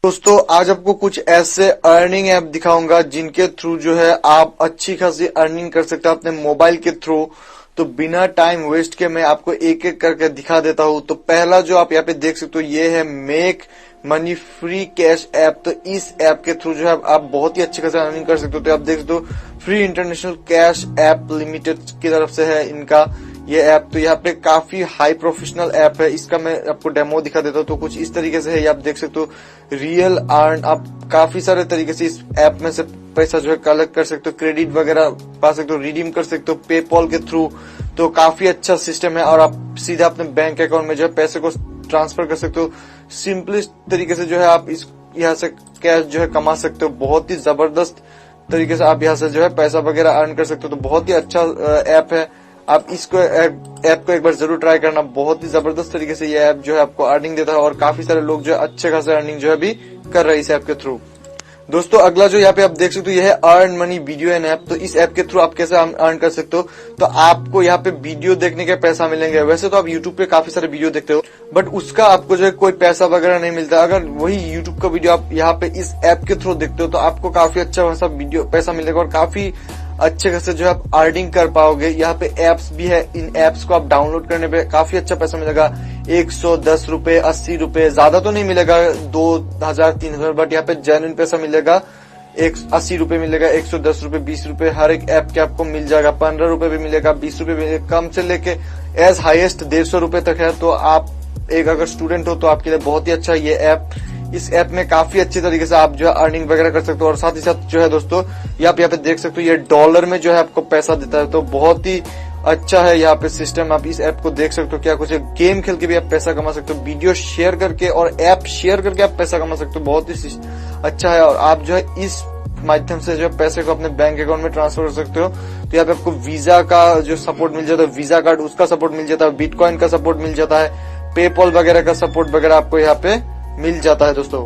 दोस्तों आज आपको कुछ ऐसे अर्निंग ऐप दिखाऊंगा जिनके थ्रू जो है आप अच्छी खासी अर्निंग कर सकते हो अपने मोबाइल के थ्रू। तो बिना टाइम वेस्ट के मैं आपको एक एक करके दिखा देता हूं। तो पहला जो आप यहाँ पे देख सकते हो ये है make money free cash app. तो इस ऐप के थ्रू जो है आप बहुत ही अच्छी खासी अर्निंग कर सकते हो। तो आप देख सकते हो free international cash app limited की तरफ से है इनका ये ऐप। तो यहाँ पे काफी हाई प्रोफेशनल ऐप है। इसका मैं आपको डेमो दिखा देता हूँ। तो कुछ इस तरीके से है, ये आप देख सकते हो रियल अर्न। आप काफी सारे तरीके से इस ऐप में से पैसा जो है कलेक्ट कर सकते हो, क्रेडिट वगैरह पा सकते हो, रिडीम कर सकते हो पेपॉल के थ्रू। तो काफी अच्छा सिस्टम है और आप सीधा अपने बैंक अकाउंट में जो है पैसे को ट्रांसफर कर सकते हो। सिंपलेस्ट तरीके से जो है आप इस यहाँ से कैश जो है कमा सकते हो। बहुत ही जबरदस्त तरीके से आप यहाँ से जो है पैसा वगैरह अर्न कर सकते हो। तो बहुत ही अच्छा ऐप है। आप इसको ऐप को एक बार जरूर ट्राई करना। बहुत ही जबरदस्त तरीके से ये ऐप जो है आपको अर्निंग देता है और काफी सारे लोग जो है अच्छे खासे अर्निंग जो है भी कर रहे हैं इस ऐप के थ्रू। दोस्तों अगला जो यहाँ पे आप देख सकते हो ये है earn money video an app. तो इस ऐप के थ्रू आप कैसे अर्न कर सकते हो। तो आपको यहाँ पे वीडियो देखने के पैसा मिलेंगे। वैसे तो आप यूट्यूब पे काफी सारे वीडियो देखते हो बट उसका आपको जो है कोई पैसा वगैरह नहीं मिलता। अगर वही यूट्यूब का वीडियो आप यहाँ पे इस ऐप के थ्रू देखते हो तो आपको काफी अच्छा वैसा वीडियो पैसा मिलेगा और काफी अच्छे खासे जो है आप अर्निंग कर पाओगे। यहाँ पे एप्स भी है, इन एप्स को आप डाउनलोड करने पे काफी अच्छा पैसा मिलेगा। 110 रुपए, 80 रुपए, ज्यादा तो नहीं मिलेगा 2000 3000, बट यहाँ पे जेन्युइन पैसा मिलेगा। 80 रुपए मिलेगा, 110 रुपए, 20 रुपए हर एक ऐप के आपको मिल जाएगा। 15 रुपए भी मिलेगा, 20 रुपए भी, कम से लेके एज हाईएस्ट 150 रुपए तक है। तो आप एक अगर स्टूडेंट हो तो आपके लिए बहुत ही अच्छा ये ऐप। इस ऐप में काफी अच्छी तरीके से आप जो है अर्निंग वगैरह कर सकते हो और साथ ही साथ जो है दोस्तों ये आप यहाँ पे देख सकते हो ये डॉलर में जो है आपको पैसा देता है। तो बहुत ही अच्छा है यहाँ पे सिस्टम। आप इस ऐप को देख सकते हो क्या कुछ गेम खेल के भी आप पैसा कमा सकते हो, वीडियो शेयर करके और ऐप शेयर करके आप पैसा कमा सकते हो। बहुत ही अच्छा है और आप जो है इस माध्यम से जो है पैसे को अपने बैंक अकाउंट में ट्रांसफर कर सकते हो। तो यहाँ पे आपको वीजा का जो सपोर्ट मिल जाता है, वीजा कार्ड उसका सपोर्ट मिल जाता है, बिटकॉइन का सपोर्ट मिल जाता है, पेपॉल वगैरह का सपोर्ट वगैरह आपको यहाँ पे मिल जाता है दोस्तों।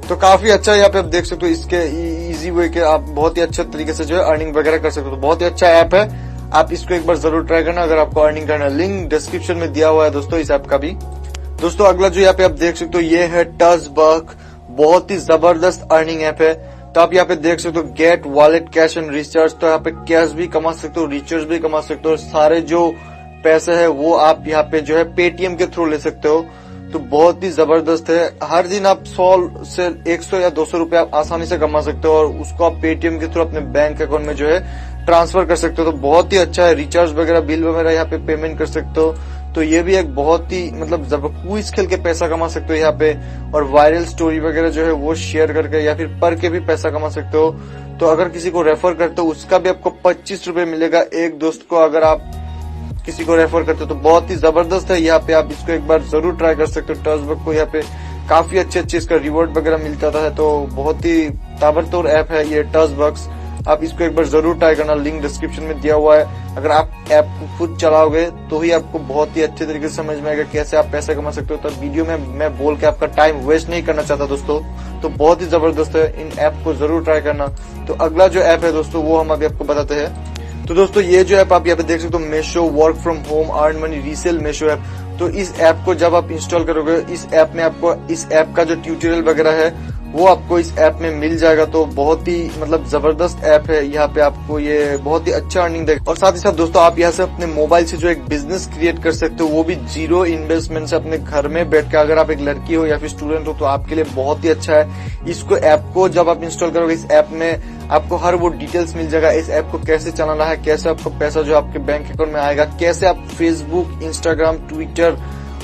तो काफी अच्छा यहाँ पे आप देख सकते हो इसके इजी वे के आप बहुत ही अच्छे तरीके से जो है अर्निंग वगैरह कर सकते हो। तो बहुत ही अच्छा ऐप है, आप इसको एक बार जरूर ट्राई करना अगर आपको अर्निंग करना है। लिंक डिस्क्रिप्शन में दिया हुआ है दोस्तों इस ऐप का भी। दोस्तों अगला जो यहाँ पे आप देख सकते हो ये है टज़बर्ग। बहुत ही जबरदस्त अर्निंग ऐप है। तो आप यहाँ पे देख सकते हो get wallet cash and recharge. तो यहाँ पे कैश भी कमा सकते हो, रिचार्ज भी कमा सकते हो और सारे जो पैसे है वो आप यहाँ पे जो है पेटीएम के थ्रू ले सकते हो। तो बहुत ही जबरदस्त है। हर दिन आप 100 से 100 या 200 रुपए आप आसानी से कमा सकते हो और उसको आप पेटीएम के थ्रू अपने बैंक अकाउंट में जो है ट्रांसफर कर सकते हो। तो बहुत ही अच्छा है। रिचार्ज वगैरह बिल वगैरह यहाँ पे पेमेंट कर सकते हो। तो ये भी एक बहुत ही मतलब क्विज खेल के पैसा कमा सकते हो यहाँ पे और वायरल स्टोरी वगैरह जो है वो शेयर करके या फिर पढ़ के भी पैसा कमा सकते हो। तो अगर किसी को रेफर करते हो उसका भी आपको 25 रुपए मिलेगा एक दोस्त को अगर आप किसी को रेफर करते हो। तो बहुत ही जबरदस्त है। यहाँ पे आप इसको एक बार जरूर ट्राई कर सकते हो। टज़बर्ग को यहाँ पे काफी अच्छे इसका रिवॉर्ड वगैरह मिल जाता है। तो बहुत ही ताबड़तोड़ ऐप है ये टज़बर्ग। आप इसको एक बार जरूर ट्राई करना, लिंक डिस्क्रिप्शन में दिया हुआ है। अगर आप ऐप को खुद चलाओगे तो ही आपको बहुत ही अच्छे तरीके से समझ में आएगा कैसे आप पैसे कमा सकते हो। तो वीडियो में मैं बोल के आपका टाइम वेस्ट नहीं करना चाहता दोस्तों। तो बहुत ही जबरदस्त है, इन ऐप को जरूर ट्राई करना। तो अगला जो ऐप है दोस्तों वो हम अभी आपको बताते हैं। तो दोस्तों ये जो ऐप आप यहाँ पे देख सकते हो Meesho work from home earn money resale Meesho app. तो इस ऐप को जब आप इंस्टॉल करोगे इस ऐप में आपको इस ऐप का जो ट्यूटोरियल वगैरह है वो आपको इस ऐप में मिल जाएगा। तो बहुत ही मतलब जबरदस्त ऐप है। यहाँ पे आपको ये बहुत ही अच्छा अर्निंग देगा और साथ ही साथ दोस्तों आप यहाँ से अपने मोबाइल से जो एक बिजनेस क्रिएट कर सकते हो वो भी जीरो इन्वेस्टमेंट से अपने घर में बैठ के। अगर आप एक लड़की हो या फिर स्टूडेंट हो तो आपके लिए बहुत ही अच्छा है। इसको ऐप को जब आप इंस्टॉल करोगे इस ऐप में आपको हर वो डिटेल्स मिल जाएगा। इस ऐप को कैसे चलाना है, कैसे आपको पैसा जो आपके बैंक अकाउंट में आएगा, कैसे आप फेसबुक, इंस्टाग्राम, ट्विटर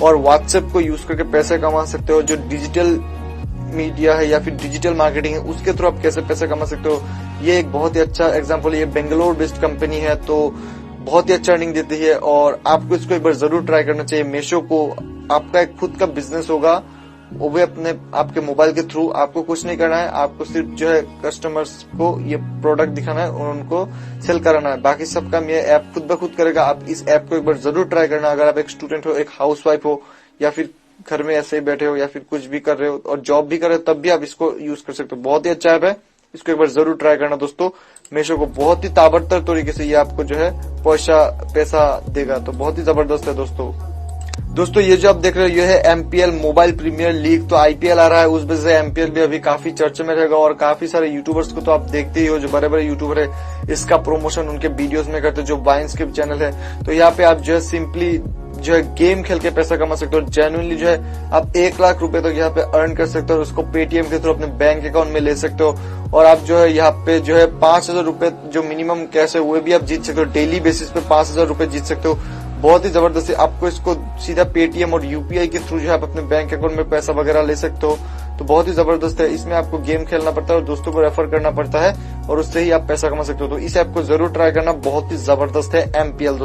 और व्हाट्सएप को यूज करके पैसे कमा सकते हो। जो डिजिटल मीडिया है या फिर डिजिटल मार्केटिंग है उसके थ्रू आप कैसे पैसे कमा सकते हो। ये एक बहुत ही अच्छा एग्जांपल है। ये बेंगलोर बेस्ड कंपनी है तो बहुत ही अच्छा अर्निंग देती है और आपको इसको एक बार जरूर ट्राई करना चाहिए। मेशो को आपका एक खुद का बिजनेस होगा वो भी अपने आपके मोबाइल के थ्रू। आपको कुछ नहीं करना है, आपको सिर्फ जो है कस्टमर्स को ये प्रोडक्ट दिखाना है और उनको सेल कराना है। बाकी सब काम ये ऐप खुद ब खुद करेगा। आप इस ऐप को एक बार जरूर ट्राई करना। अगर आप एक स्टूडेंट हो, एक हाउसवाइफ हो या फिर घर में ऐसे ही बैठे हो या फिर कुछ भी कर रहे हो और जॉब भी कर रहे हो तब भी आप इसको यूज कर सकते हो। बहुत ही अच्छा ऐप है, इसको एक बार जरूर ट्राई करना दोस्तों। मेशो को बहुत ही ताबड़तोड़ तरीके से ये आपको जो है पैसा देगा। तो बहुत ही जबरदस्त है दोस्तों। दोस्तों ये जो आप देख रहे हो ये है एमपीएल मोबाइल प्रीमियर लीग। तो आईपीएल आ रहा है, उस वजह से एमपीएल भी अभी काफी चर्चे में रहेगा और काफी सारे यूट्यूबर्स को तो आप देखते ही हो, जो बड़े बड़े यूट्यूबर है इसका प्रमोशन उनके वीडियोस में करते, जो वाइन्स के चैनल है। तो यहाँ पे आप जो है सिंपली जो है गेम खेल के पैसा कमा सकते हो। जेन्युइनली जो है आप 1 लाख रुपए तक यहाँ पे अर्न कर सकते हो और उसको पेटीएम के थ्रू अपने बैंक अकाउंट में ले सकते हो। और आप जो है यहाँ पे जो है 5,000 रुपए जो मिनिमम कैश है वो भी आप जीत सकते हो। डेली बेसिस पे 5,000 रुपए जीत सकते हो। बहुत ही जबरदस्त है। आपको इसको सीधा पेटीएम और यूपीआई के थ्रू जो है आप अपने बैंक अकाउंट में पैसा वगैरह ले सकते हो। तो बहुत ही जबरदस्त है। इसमें आपको गेम खेलना पड़ता है और दोस्तों को रेफर करना पड़ता है और उससे ही आप पैसा कमा सकते हो। तो इस ऐप को जरूर ट्राई करना, बहुत ही जबरदस्त है एमपीएल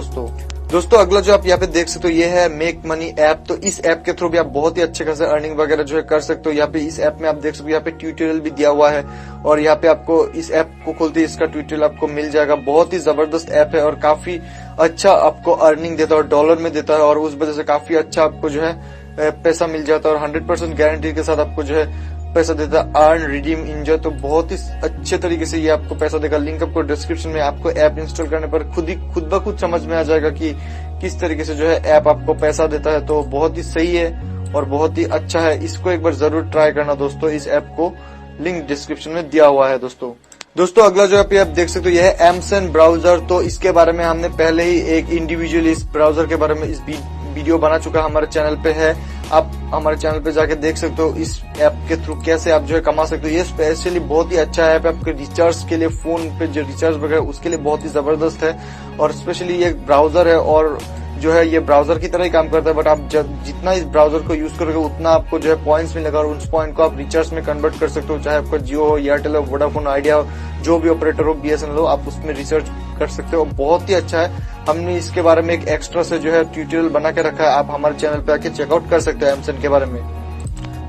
दोस्तों अगला जो आप यहाँ पे देख सकते हो ये है मेक मनी ऐप। तो इस ऐप के थ्रू भी आप बहुत ही अच्छे खासे अर्निंग वगैरह जो है कर सकते हो। यहाँ पे इस ऐप में आप देख सकते हो यहाँ पे ट्यूटोरियल भी दिया हुआ है और यहाँ पे आपको इस ऐप को खोलते ही इसका ट्यूटोरियल आपको मिल जाएगा। बहुत ही जबरदस्त ऐप है और काफी अच्छा आपको अर्निंग देता है और डॉलर में देता है और उस वजह से काफी अच्छा आपको जो है पैसा मिल जाता है और 100% गारंटी के साथ आपको जो है पैसा देता है। Earn redeem enjoy. तो बहुत ही अच्छे तरीके से ये आपको पैसा देगा। लिंक आपको डिस्क्रिप्शन में। आपको ऐप इंस्टॉल करने पर खुद ब खुद समझ में आ जाएगा कि किस तरीके से जो है ऐप आपको पैसा देता है। तो बहुत ही सही है और बहुत ही अच्छा है। इसको एक बार जरूर ट्राई करना दोस्तों। इस ऐप को लिंक डिस्क्रिप्शन में दिया हुआ है दोस्तों अगला जो आप देख सकते हो यह है एमसन ब्राउजर। तो इसके बारे में हमने पहले ही एक इंडिविजुअल इस ब्राउजर के बारे में इस वीडियो बना चुका हमारे चैनल पे है। आप हमारे चैनल पे जाके देख सकते हो इस ऐप के थ्रू कैसे आप जो है कमा सकते हो। ये स्पेशली बहुत ही अच्छा ऐप है आपके रिचार्ज के लिए। फोन पे जो रिचार्ज वगैरह उसके लिए बहुत ही जबरदस्त है और स्पेशली ये ब्राउजर है और जो है ये ब्राउजर की तरह ही काम करता है। बट आप जितना इस ब्राउजर को यूज करोगे उतना आपको जो है पॉइंट्स मिलेगा और उस पॉइंट को आप रिचार्ज में कन्वर्ट कर सकते हो। चाहे आपका जियो हो, एयरटेल हो, वोडाफोन आइडिया हो, जो भी ऑपरेटर हो, बीएसएनएल हो, आप उसमें रिसर्च कर सकते हो। बहुत ही अच्छा है। हमने इसके बारे में एक एक्स्ट्रा से जो है ट्यूटोरियल बना के रखा है। आप हमारे चैनल पे आके चेकआउट कर सकते हो एमसन के बारे में।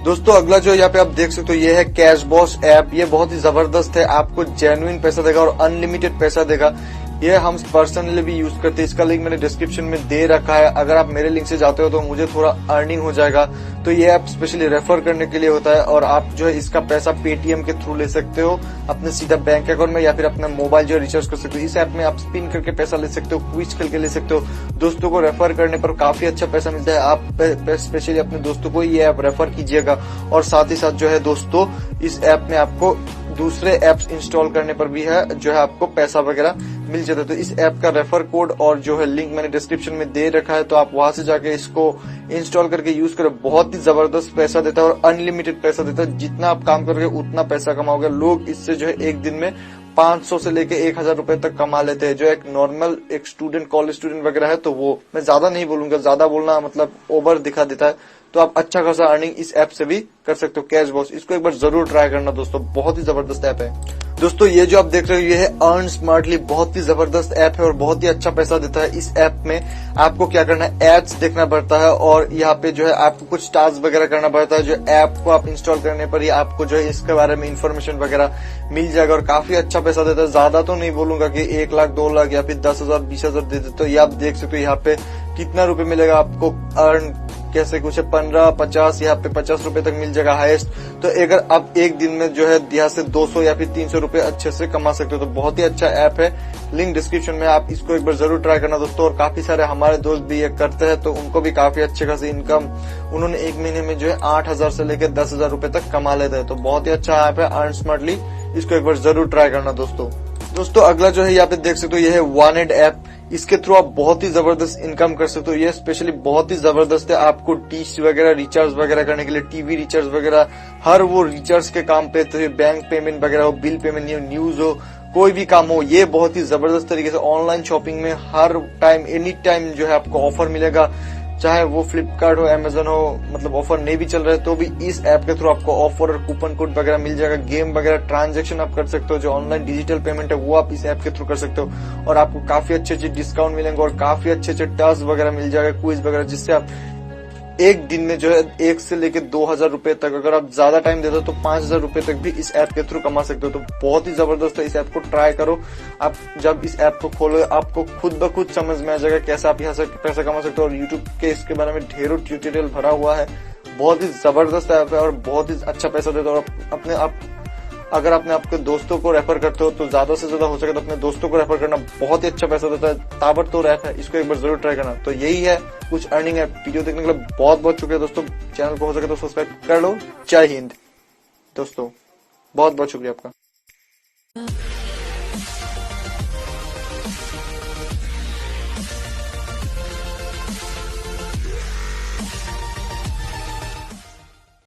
दोस्तों अगला जो यहाँ पे आप देख सकते हो ये है कैश बॉस ऐप। ये बहुत ही जबरदस्त है। आपको जेन्युइन पैसा देगा और अनलिमिटेड पैसा देगा। ये हम पर्सनली भी यूज करते हैं। इसका लिंक मैंने डिस्क्रिप्शन में दे रखा है। अगर आप मेरे लिंक से जाते हो तो मुझे थोड़ा अर्निंग हो जाएगा। तो ये ऐप स्पेशली रेफर करने के लिए होता है और आप जो है इसका पैसा पेटीएम के थ्रू ले सकते हो अपने सीधा बैंक अकाउंट में या फिर अपना मोबाइल जो है रिचार्ज कर सकते हो। इस ऐप में आप स्पिन करके पैसा ले सकते हो, क्विज खेल के ले सकते हो। दोस्तों को रेफर करने पर काफी अच्छा पैसा मिलता है। आप स्पेशली अपने दोस्तों को ये ऐप रेफर कीजिएगा और साथ ही साथ जो है दोस्तों इस ऐप में आपको दूसरे ऐप्स इंस्टॉल करने पर भी है जो है आपको पैसा वगैरह मिल जाता है। तो इस ऐप का रेफर कोड और जो है लिंक मैंने डिस्क्रिप्शन में दे रखा है। तो आप वहां से जाके इसको इंस्टॉल करके यूज करो। बहुत ही जबरदस्त पैसा देता है और अनलिमिटेड पैसा देता है। जितना आप काम करोगे उतना पैसा कमाओगे। लोग इससे जो है एक दिन में 500 से लेके 1,000 रुपए तक कमा लेते हैं। जो एक नॉर्मल एक स्टूडेंट कॉलेज स्टूडेंट वगैरह है तो वो, मैं ज्यादा नहीं बोलूंगा, ज्यादा बोलना मतलब ओवर दिखा देता है। तो आप अच्छा खासा अर्निंग इस ऐप से भी कर सकते हो। कैश बॉस, इसको एक बार जरूर ट्राई करना दोस्तों, बहुत ही जबरदस्त ऐप है। दोस्तों ये जो आप देख रहे हो ये है अर्न स्मार्टली। बहुत ही जबरदस्त ऐप है और बहुत ही अच्छा पैसा देता है। इस ऐप में आपको क्या करना है, एड्स देखना पड़ता है और यहाँ पे जो है आपको कुछ टास्क वगैरह करना पड़ता है। जो ऐप को आप इंस्टॉल करने पर ही आपको जो है इसके बारे में इन्फॉर्मेशन वगैरह मिल जाएगा और काफी अच्छा पैसा देता है। ज्यादा तो नहीं बोलूंगा कि 1 लाख 2 लाख या फिर 10,000 20,000 दे देते। तो ये आप देख सकते हो यहाँ पे कितना रुपए मिलेगा आपको अर्न कैसे कुछ 15 50 यहाँ पे 50 रुपए तक मिल जाएगा हाईएस्ट। तो अगर आप एक दिन में जो है यहाँ से 200 या फिर 300 रुपए अच्छे से कमा सकते हो। तो बहुत ही अच्छा ऐप है। लिंक डिस्क्रिप्शन में, आप इसको एक बार जरूर ट्राई करना दोस्तों। और काफी सारे हमारे दोस्त भी ये करते हैं तो उनको भी काफी अच्छे खासी इनकम उन्होंने एक महीने में जो है 8,000 से लेकर 10,000 रुपए तक कमा लेते हैं। तो बहुत ही अच्छा ऐप है अर्न स्मार्टली। इसको एक बार जरूर ट्राई करना दोस्तों अगला जो है यहाँ पे देख सकते हो ये है वॉनेड ऐप। इसके थ्रू आप बहुत ही जबरदस्त इनकम कर सकते हो। ये स्पेशली बहुत ही जबरदस्त है। आपको डिश वगैरह रिचार्ज वगैरह करने के लिए, टीवी रिचार्ज वगैरह, हर वो रिचार्ज के काम पे, तो बैंक पेमेंट वगैरह हो, बिल पेमेंट हो, न्यूज हो, कोई भी काम हो, ये बहुत ही जबरदस्त तरीके से ऑनलाइन शॉपिंग में हर टाइम एनी टाइम जो है आपको ऑफर मिलेगा। चाहे वो फ्लिपकार्ट हो, अमेजन हो, मतलब ऑफर नहीं भी चल रहा है तो भी इस ऐप के थ्रू आपको ऑफर और कूपन कोड वगैरह मिल जाएगा। गेम वगैरह ट्रांजैक्शन आप कर सकते हो। जो ऑनलाइन डिजिटल पेमेंट है वो आप इस ऐप के थ्रू कर सकते हो और आपको काफी अच्छे अच्छे डिस्काउंट मिलेंगे और काफी अच्छे अच्छे टास्क वगैरह मिल जाएगा, क्विज वगैरह, जिससे आप एक दिन में जो है 1 से लेकर 2,000 रुपए तक, अगर आप ज्यादा टाइम देते हो तो 5,000 रुपए तक भी इस ऐप के थ्रू कमा सकते हो। तो बहुत ही जबरदस्त है। इस ऐप को ट्राई करो। आप जब इस ऐप को खोलोगे आपको खुद ब खुद समझ में आ जाएगा कैसे आप यहाँ से पैसा कमा सकते हो। और यूट्यूब के इसके बारे में ढेरों ट्यूटोरियल भरा हुआ है। बहुत ही जबरदस्त ऐप है और बहुत ही अच्छा पैसा देता है। और अपने आप अगर आपने आपके दोस्तों को रेफर करते हो तो ज्यादा से ज्यादा हो सके तो अपने दोस्तों को रेफर करना, बहुत ही अच्छा पैसा देता है, ताबड़तोड़ ऐप है, इसको एक बार जरूर ट्राई करना। तो यही है कुछ अर्निंग ऐप। वीडियो देखने के लिए बहुत बहुत शुक्रिया दोस्तों, चैनल को हो सके तो सब्सक्राइब कर लो। जय हिंद दोस्तों, बहुत बहुत शुक्रिया आपका।